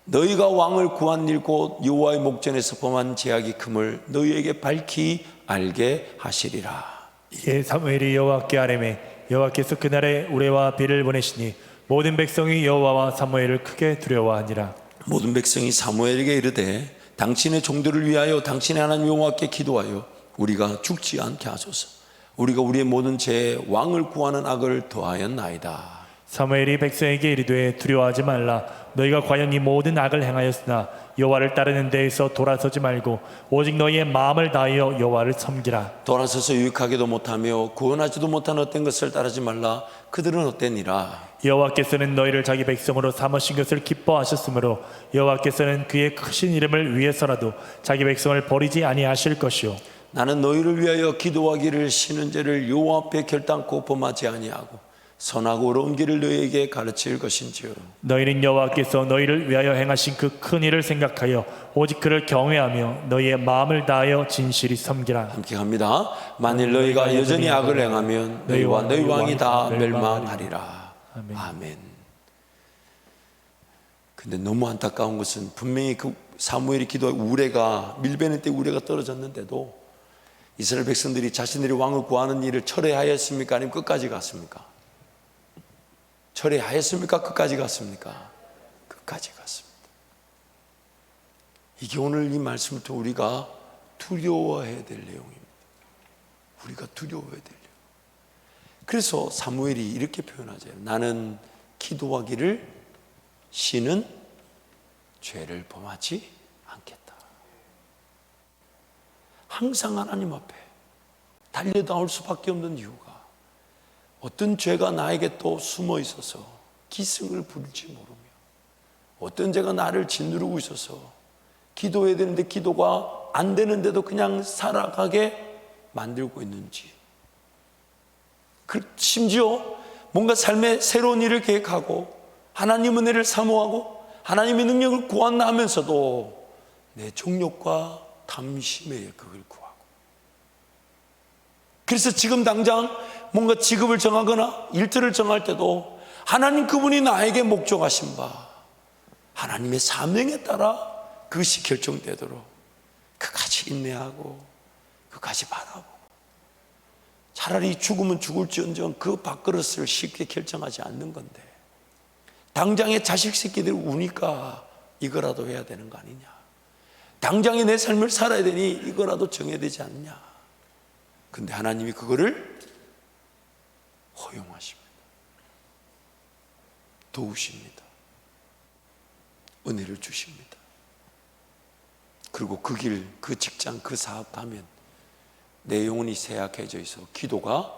너희가 왕을 구한 일 곧 여호와의 목전에서 범한 죄악이 금을 너희에게 밝히 알게 하시리라. 이에 사무엘이 여호와께 아뢰매 여호와께서 그날에 우레와 비를 보내시니 모든 백성이 여호와와 사무엘을 크게 두려워하니라. 모든 백성이 사무엘에게 이르되 당신의 종들을 위하여 당신의 하나님 여호와께 기도하여 우리가 죽지 않게 하소서. 우리가 우리의 모든 죄에 왕을 구하는 악을 더하였나이다. 사무엘이 백성에게 이르되 두려워하지 말라. 너희가 과연 이 모든 악을 행하였으나 여호와를 따르는 데에서 돌아서지 말고 오직 너희의 마음을 다하여 여호와를 섬기라. 돌아서서 유익하게도 못하며 구원하지도 못한 어떤 것을 따르지 말라. 그들은 어땠니라. 여호와께서는 너희를 자기 백성으로 삼으신 것을 기뻐하셨으므로 여호와께서는 그의 크신 이름을 위해서라도 자기 백성을 버리지 아니하실 것이요 나는 너희를 위하여 기도하기를 쉬는 죄를 여호와 앞에 결단코 범하지 아니하고 선하고 어려운 길을 너희에게 가르칠 것인지요. 너희는 여호와께서 너희를 위하여 행하신 그 큰 일을 생각하여 오직 그를 경외하며 너희의 마음을 다하여 진실이 섬기라. 함께 합니다. 만일 너희가 여전히 악을 행하면 너희와 너희 왕이 다 멸망하리라. 아멘. 근데 너무 안타까운 것은 분명히 그 사무엘이 기도한 우레가 밀베는 때 우레가 떨어졌는데도 이스라엘 백성들이 자신들이 왕을 구하는 일을 철회하였습니까? 아니면 끝까지 갔습니까? 철회하였습니까? 끝까지 갔습니까? 끝까지 갔습니다. 이게 오늘 이 말씀을 통해 우리가 두려워해야 될 내용입니다. 우리가 두려워해야 될 내용. 그래서 사무엘이 이렇게 표현하죠. 나는 기도하기를 쉬는 죄를 범하지 않겠다. 항상 하나님 앞에 달려나올 수밖에 없는 이유가 어떤 죄가 나에게 또 숨어 있어서 기승을 부릴지 모르며 어떤 죄가 나를 짓누르고 있어서 기도해야 되는데 기도가 안 되는데도 그냥 살아가게 만들고 있는지, 심지어 뭔가 삶의 새로운 일을 계획하고 하나님 은혜를 사모하고 하나님의 능력을 구한다 하면서도 내 정욕과 탐심에 그걸 구하고, 그래서 지금 당장 뭔가 직업을 정하거나 일들을 정할 때도 하나님 그분이 나에게 목적하신 바 하나님의 사명에 따라 그것이 결정되도록 그까지 인내하고 그까지 바라보고, 차라리 죽으면 죽을지언정 그 밥그릇을 쉽게 결정하지 않는 건데 당장에 자식 새끼들 우니까 이거라도 해야 되는 거 아니냐, 당장에 내 삶을 살아야 되니 이거라도 정해야 되지 않느냐. 근데 하나님이 그거를 허용하십니다. 도우십니다. 은혜를 주십니다. 그리고 그 길, 그 직장, 그 사업 가면 내 영혼이 쇠약해져 있어 기도가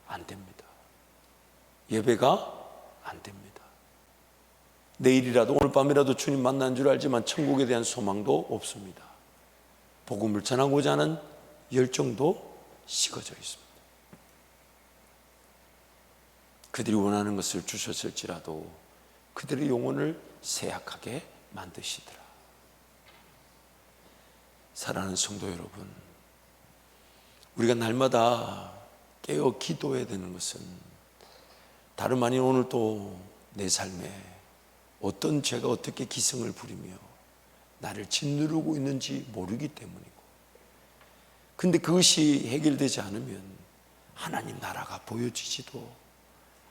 안 됩니다. 예배가 안 됩니다. 내일이라도 오늘 밤이라도 주님 만난 줄 알지만 천국에 대한 소망도 없습니다. 복음을 전하고자 하는 열정도 식어져 있습니다. 그들이 원하는 것을 주셨을지라도 그들의 영혼을 쇠약하게 만드시더라. 사랑하는 성도 여러분, 우리가 날마다 깨어 기도해야 되는 것은 다름 아닌 오늘 또 내 삶에 어떤 죄가 어떻게 기승을 부리며 나를 짓누르고 있는지 모르기 때문이고, 근데 그것이 해결되지 않으면 하나님 나라가 보여지지도,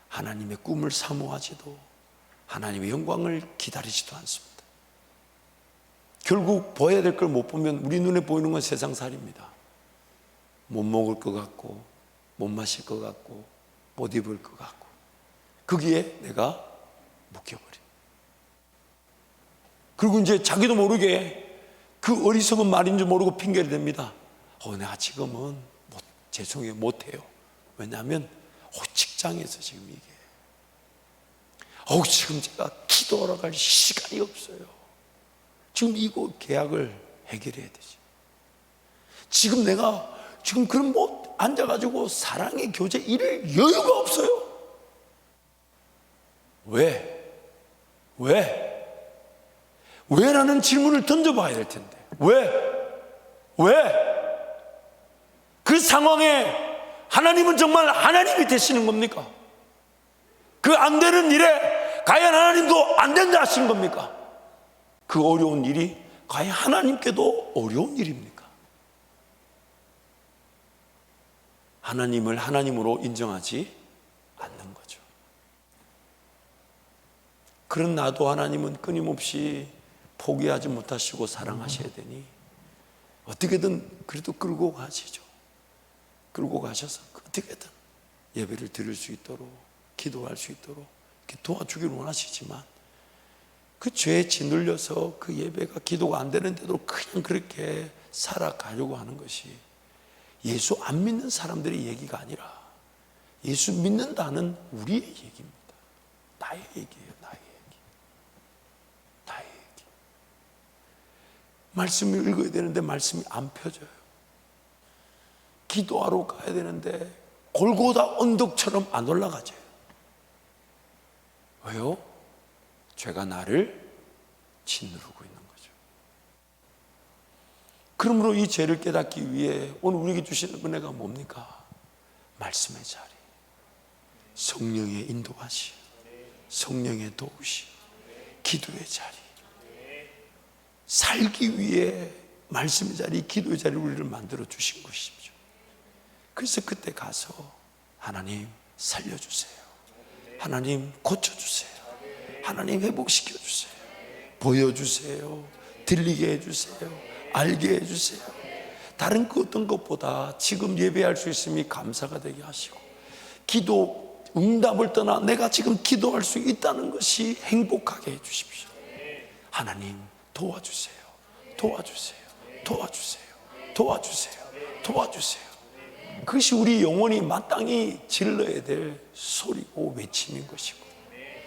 하나님의 꿈을 사모하지도, 하나님의 영광을 기다리지도 않습니다. 결국 보아야 될 걸 못 보면 우리 눈에 보이는 건 세상살이입니다. 못 먹을 것 같고, 못 마실 것 같고, 못 입을 것 같고, 거기에 내가 묶여버려. 그리고 이제 자기도 모르게 그 어리석은 말인 줄 모르고 핑계를 댑니다. 내가 지금은 죄송해요, 못해요. 왜냐하면 직장에서 지금 이게 지금 제가 기도하러 갈 시간이 없어요. 지금 이거 계약을 해결해야 되지. 지금 내가 지금 그럼 앉아가지고 사랑의 교제 이럴 여유가 없어요. 왜라는 질문을 던져봐야 될 텐데. 왜? 그 상황에 하나님은 정말 하나님이 되시는 겁니까? 그 안 되는 일에 과연 하나님도 안 된다 하신 겁니까? 그 어려운 일이 과연 하나님께도 어려운 일입니까? 하나님을 하나님으로 인정하지 않는 거죠. 그런 나도 하나님은 끊임없이 포기하지 못하시고 사랑하셔야 되니 어떻게든 그래도 끌고 가시죠. 끌고 가셔서 어떻게든 예배를 드릴 수 있도록, 기도할 수 있도록 이렇게 도와주기를 원하시지만, 그 죄에 짓눌려서 그 예배가 기도가 안 되는데도 그냥 그렇게 살아가려고 하는 것이 예수 안 믿는 사람들의 얘기가 아니라 예수 믿는다는 우리의 얘기입니다. 나의 얘기예요. 나의 얘기. 말씀을 읽어야 되는데 말씀이 안 펴져요. 기도하러 가야 되는데 골고다 언덕처럼 안 올라가져요. 왜요? 죄가 나를 짓누르고 있는 거죠. 그러므로 이 죄를 깨닫기 위해 오늘 우리에게 주시는 은혜가 뭡니까? 말씀의 자리, 성령의 인도하심, 성령의 도우심, 기도의 자리. 살기 위해 말씀의 자리, 기도의 자리 우리를 만들어 주신 것이죠. 그래서 그때 가서 하나님 살려주세요, 하나님 고쳐주세요, 하나님 회복시켜주세요, 보여주세요, 들리게 해주세요, 알게 해주세요. 다른 그 어떤 것보다 지금 예배할 수 있음이 감사가 되게 하시고, 기도 응답을 떠나 내가 지금 기도할 수 있다는 것이 행복하게 해주십시오. 하나님 도와주세요, 도와주세요, 도와주세요, 도와주세요, 도와주세요. 그것이 우리 영혼이 마땅히 질러야 될 소리고 외침인 것이고,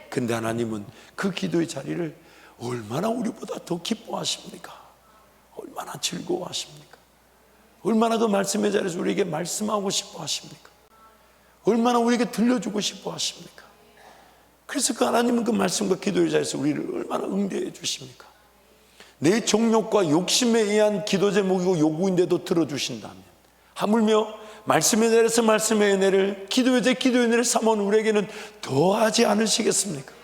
근데 하나님은 그 기도의 자리를 얼마나 우리보다 더 기뻐하십니까? 얼마나 즐거워하십니까? 얼마나 그 말씀의 자리에서 우리에게 말씀하고 싶어 하십니까? 얼마나 우리에게 들려주고 싶어 하십니까? 그래서 그 하나님은 그 말씀과 기도의 자리에서 우리를 얼마나 응대해 주십니까? 내 정욕과 욕심에 의한 기도 제목이고 요구인데도 들어주신다면, 하물며 말씀의 자리에서 말씀의 은혜를, 기도의 자리에서 기도의 은혜를 삼아온 우리에게는 더하지 않으시겠습니까?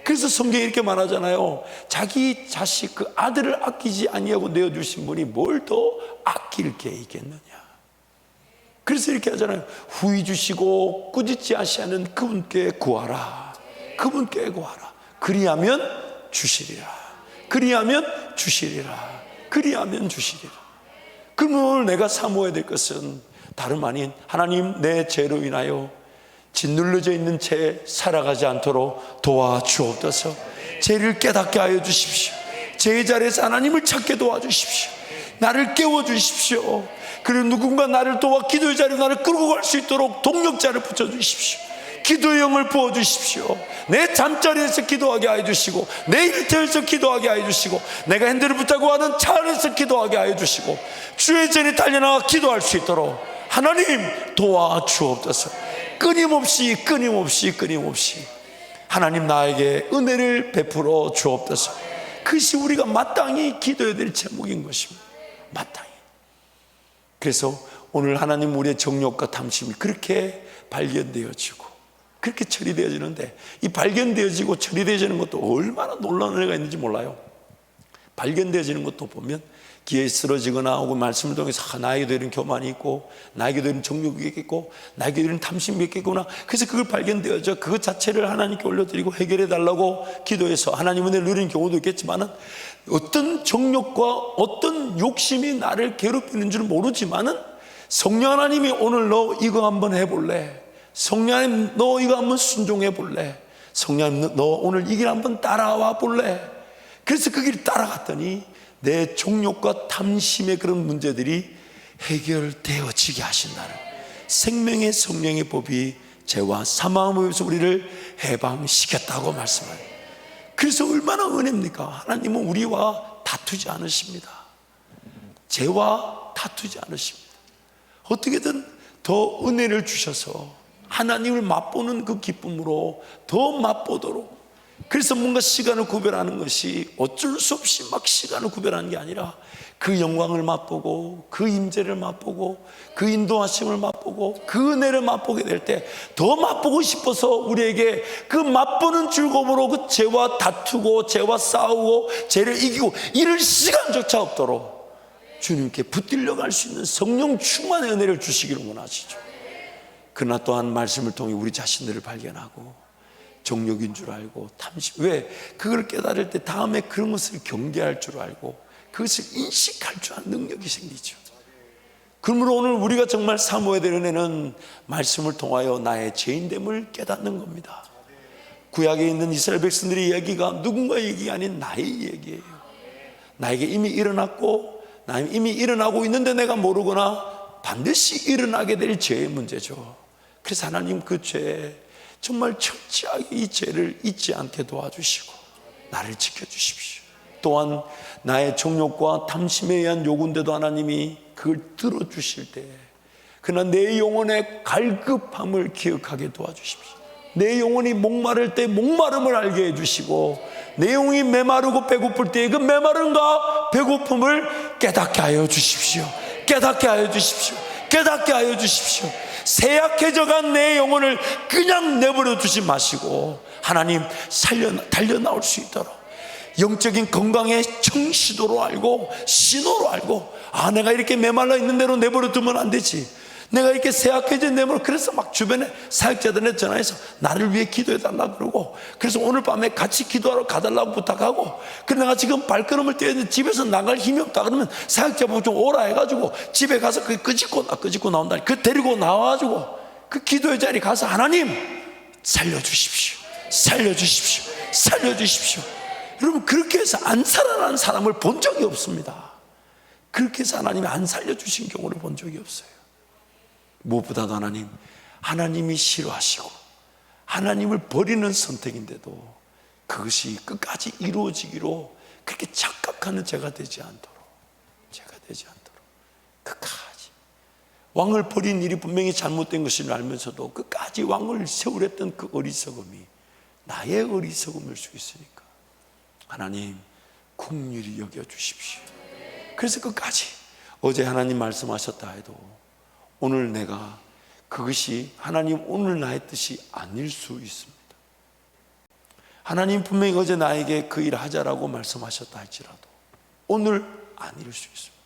그래서 성경이 이렇게 말하잖아요. 자기 자식 그 아들을 아끼지 아니하고 내어주신 분이 뭘 더 아낄 게 있겠느냐. 그래서 이렇게 하잖아요. 후히 주시고 꾸짖지 아시하는 그분께 구하라, 그분께 구하라. 그리하면 주시리라, 그리하면 주시리라, 그리하면 주시리라. 그러면 오늘 내가 사모해야 될 것은 다름 아닌, 하나님 내 죄로 인하여 짓눌러져 있는 채 살아가지 않도록 도와주옵소서. 죄를 깨닫게 하여 주십시오. 제 자리에서 하나님을 찾게 도와주십시오. 나를 깨워주십시오. 그리고 누군가 나를 도와 기도의 자리로 나를 끌고 갈 수 있도록 동력자를 붙여주십시오. 기도의 영을 부어주십시오. 내 잠자리에서 기도하게 하여 주시고, 내 일터에서 기도하게 하여 주시고, 내가 핸들을 붙잡고 하는 차 안에서 기도하게 하여 주시고, 주의 전에 달려나가 기도할 수 있도록 하나님 도와주옵소서. 끊임없이 하나님 나에게 은혜를 베풀어 주옵소서. 그것이 우리가 마땅히 기도해야 될 제목인 것입니다. 마땅히. 그래서 오늘 하나님 우리의 정욕과 탐심이 그렇게 발견되어지고 그렇게 처리되어지는데, 이 발견되어지고 처리되어지는 것도 얼마나 놀라운 은혜가 있는지 몰라요. 발견되어지는 것도 보면 기회에 쓰러지거나 혹은 말씀을 통해서 나에게도 이런 교만이 있고, 나에게도 이런 정욕이 있겠고, 나에게도 이런 탐심이 있겠구나. 그래서 그걸 발견되어져 그것 자체를 하나님께 올려드리고 해결해 달라고 기도해서 하나님 은혜를 누리는 경우도 있겠지만은, 어떤 정욕과 어떤 욕심이 나를 괴롭히는 줄 모르지만은 성령 하나님이 오늘 너 이거 한번 해볼래? 성령 하나님 너 이거 한번 순종해 볼래? 성령 하나님 너 오늘 이 길 한번 따라와 볼래? 그래서 그 길 따라갔더니 내 정욕과 탐심의 그런 문제들이 해결되어지게 하신다는 생명의 성령의 법이 죄와 사망의 법에서 우리를 해방시켰다고 말씀해요. 그래서 얼마나 은혜입니까? 하나님은 우리와 다투지 않으십니다. 죄와 다투지 않으십니다. 어떻게든 더 은혜를 주셔서 하나님을 맛보는 그 기쁨으로 더 맛보도록. 그래서 뭔가 시간을 구별하는 것이 어쩔 수 없이 막 시간을 구별하는 게 아니라 그 영광을 맛보고 그 임재를 맛보고 그 인도하심을 맛보고 그 은혜를 맛보게 될 때 더 맛보고 싶어서 우리에게 그 맛보는 즐거움으로 그 죄와 다투고 죄와 싸우고 죄를 이기고 이럴 시간조차 없도록 주님께 붙들려 갈 수 있는 성령 충만의 은혜를 주시기를 원하시죠. 그러나 또한 말씀을 통해 우리 자신들을 발견하고 정욕인 줄 알고 탐심, 왜 그걸 깨달을 때 다음에 그런 것을 경계할 줄 알고 그것을 인식할 줄 아는 능력이 생기죠. 그러므로 오늘 우리가 정말 사모해야 될 은혜는 말씀을 통하여 나의 죄인됨을 깨닫는 겁니다. 구약에 있는 이스라엘 백성들의 이야기가 누군가의 얘기가 아닌 나의 얘기예요. 나에게 이미 일어났고 이미 일어나고 있는데 내가 모르거나 반드시 일어나게 될 죄의 문제죠. 그래서 하나님 그 죄 정말 철저하게 이 죄를 잊지 않게 도와주시고 나를 지켜주십시오. 또한 나의 정욕과 탐심에 의한 요구인데도 하나님이 그걸 들어주실 때 그러나 내 영혼의 갈급함을 기억하게 도와주십시오. 내 영혼이 목마를 때 목마름을 알게 해주시고 내 영혼이 메마르고 배고플 때 그 메마름과 배고픔을 깨닫게 하여 주십시오. 깨닫게 하여 주십시오. 깨닫게 하여 주십시오. 쇠약해져간 내 영혼을 그냥 내버려 두지 마시고 하나님 달려 나올 수 있도록 영적인 건강의 청시도로 알고 신호로 알고, 내가 이렇게 메말라 있는 대로 내버려 두면 안 되지, 내가 이렇게 쇠약해진 내버려. 그래서 막 주변에 사역자들한테 전화해서 나를 위해 기도해 달라고 그러고, 그래서 오늘 밤에 같이 기도하러 가달라고 부탁하고, 그래 내가 지금 발걸음을 떼는데 집에서 나갈 힘이 없다 그러면 사역자 보고 좀 오라 해가지고 집에 가서 그 끄집고 나온다. 그 데리고 나와가지고 그 기도의 자리 가서 하나님 살려주십시오. 살려주십시오. 살려주십시오. 여러분, 그렇게 해서 안 살아나는 사람을 본 적이 없습니다. 그렇게 해서 하나님이 안 살려주신 경우를 본 적이 없어요. 무엇보다도 하나님이 싫어하시고 하나님을 버리는 선택인데도 그것이 끝까지 이루어지기로 그렇게 착각하는 제가 되지 않도록 끝까지 왕을 버린 일이 분명히 잘못된 것을 알면서도 끝까지 왕을 세우랬던 그 어리석음이 나의 어리석음일 수 있으니까 하나님 긍휼히 여겨주십시오. 그래서 끝까지 어제 하나님 말씀하셨다 해도 오늘 내가 그것이 하나님 오늘 나의 뜻이 아닐 수 있습니다. 하나님 분명히 어제 나에게 그 일 하자라고 말씀하셨다 할지라도 오늘 아닐 수 있습니다.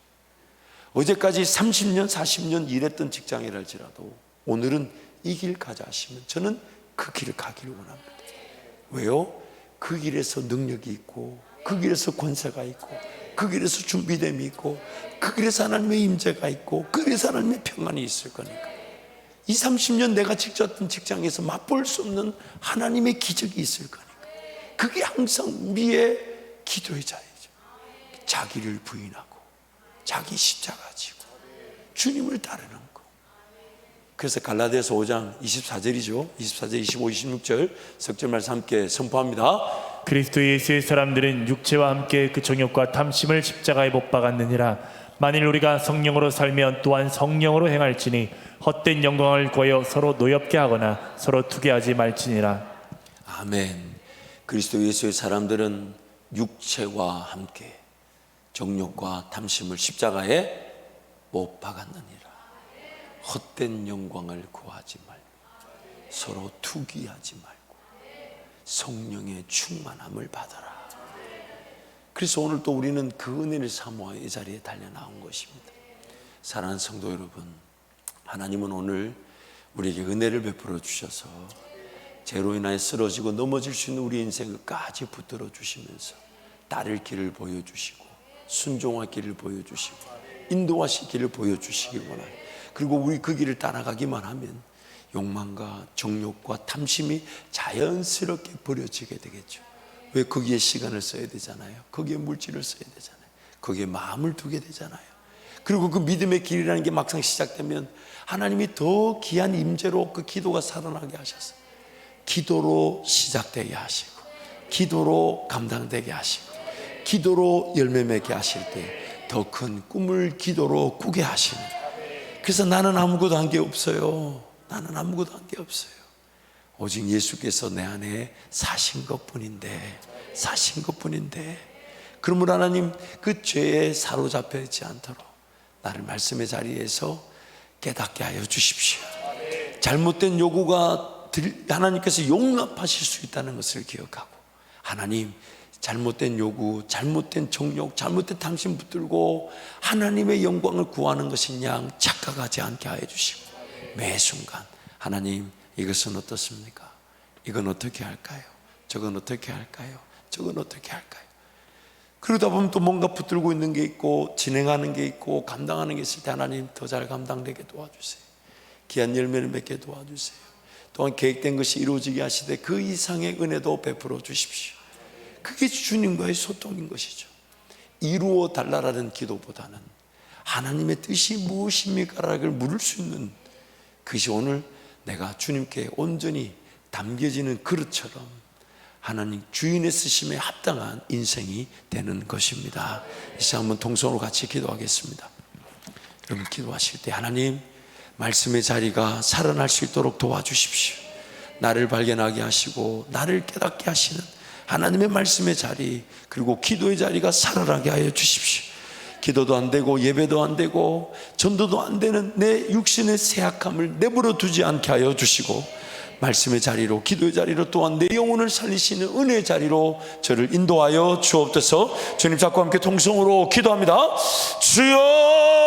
어제까지 30년 40년 일했던 직장이랄지라도 오늘은 이 길 가자 하시면 저는 그 길을 가기를 원합니다. 왜요? 그 길에서 능력이 있고 그 길에서 권세가 있고 그 길에서 준비됨이 있고 그 길에서 하나님의 임재가 있고 그 길에서 하나님의 평안이 있을 거니까. 이 30년 내가 직접 했던 직장에서 맛볼 수 없는 하나님의 기적이 있을 거니까. 그게 항상 우리의 기도의 자리죠. 자기를 부인하고 자기 십자가 지고 주님을 따르는 거. 그래서 갈라디아서 5장 24절이죠. 24절, 25, 26절 석절 말씀 함께 선포합니다. 그리스도 예수의 사람들은 육체와 함께 그 정욕과 탐심을 십자가에 못 박았느니라. 만일 우리가 성령으로 살면 또한 성령으로 행할지니 헛된 영광을 구하여 서로 노엽게 하거나 서로 투기하지 말지니라. 아멘. 그리스도 예수의 사람들은 육체와 함께 정욕과 탐심을 십자가에 못 박았느니라. 헛된 영광을 구하지 말고 서로 투기하지 말고 성령의 충만함을 받아라. 그래서 오늘 또 우리는 그 은혜를 사모하여 이 자리에 달려 나온 것입니다. 사랑하는 성도 여러분, 하나님은 오늘 우리에게 은혜를 베풀어 주셔서 죄로 인하여 쓰러지고 넘어질 수 있는 우리 인생을 끝까지 붙들어 주시면서 따를 길을 보여주시고 순종할 길을 보여주시고 인도하실 길을 보여주시길 원하요. 그리고 우리 그 길을 따라가기만 하면 욕망과 정욕과 탐심이 자연스럽게 버려지게 되겠죠. 왜? 거기에 시간을 써야 되잖아요. 거기에 물질을 써야 되잖아요. 거기에 마음을 두게 되잖아요. 그리고 그 믿음의 길이라는 게 막상 시작되면 하나님이 더 귀한 임재로 그 기도가 살아나게 하셔서 기도로 시작되게 하시고 기도로 감당되게 하시고 기도로 열매 맺게 하실 때 더 큰 꿈을 기도로 꾸게 하시는. 그래서 나는 아무것도 한 게 없어요. 나는 아무것도 한 게 없어요. 오직 예수께서 내 안에 사신 것뿐인데, 사신 것뿐인데. 그러므로 하나님 그 죄에 사로잡혀 있지 않도록 나를 말씀의 자리에서 깨닫게 하여 주십시오. 잘못된 요구가 하나님께서 용납하실 수 있다는 것을 기억하고, 하나님 잘못된 요구, 잘못된 정욕, 잘못된 탐심 붙들고 하나님의 영광을 구하는 것인 양 착각하지 않게 하여 주시고, 매 순간 하나님 이것은 어떻습니까? 이건 어떻게 할까요? 저건 어떻게 할까요? 저건 어떻게 할까요? 그러다 보면 또 뭔가 붙들고 있는 게 있고 진행하는 게 있고 감당하는 게 있을 때 하나님 더 잘 감당되게 도와주세요. 귀한 열매를 맺게 도와주세요. 또한 계획된 것이 이루어지게 하시되 그 이상의 은혜도 베풀어 주십시오. 그게 주님과의 소통인 것이죠. 이루어 달라라는 기도보다는 하나님의 뜻이 무엇입니까라고 물을 수 있는, 그것이 오늘 내가 주님께 온전히 담겨지는 그릇처럼 하나님 주인의 쓰심에 합당한 인생이 되는 것입니다. 이 시간 한번 동성으로 같이 기도하겠습니다. 여러분 기도하실 때 하나님 말씀의 자리가 살아날 수 있도록 도와주십시오. 나를 발견하게 하시고 나를 깨닫게 하시는 하나님의 말씀의 자리, 그리고 기도의 자리가 살아나게 하여 주십시오. 기도도 안 되고 예배도 안 되고 전도도 안 되는 내 육신의 쇠약함을 내버려 두지 않게 하여 주시고, 말씀의 자리로, 기도의 자리로, 또한 내 영혼을 살리시는 은혜의 자리로 저를 인도하여 주옵소서. 주님 잡고 함께 통성으로 기도합니다. 주여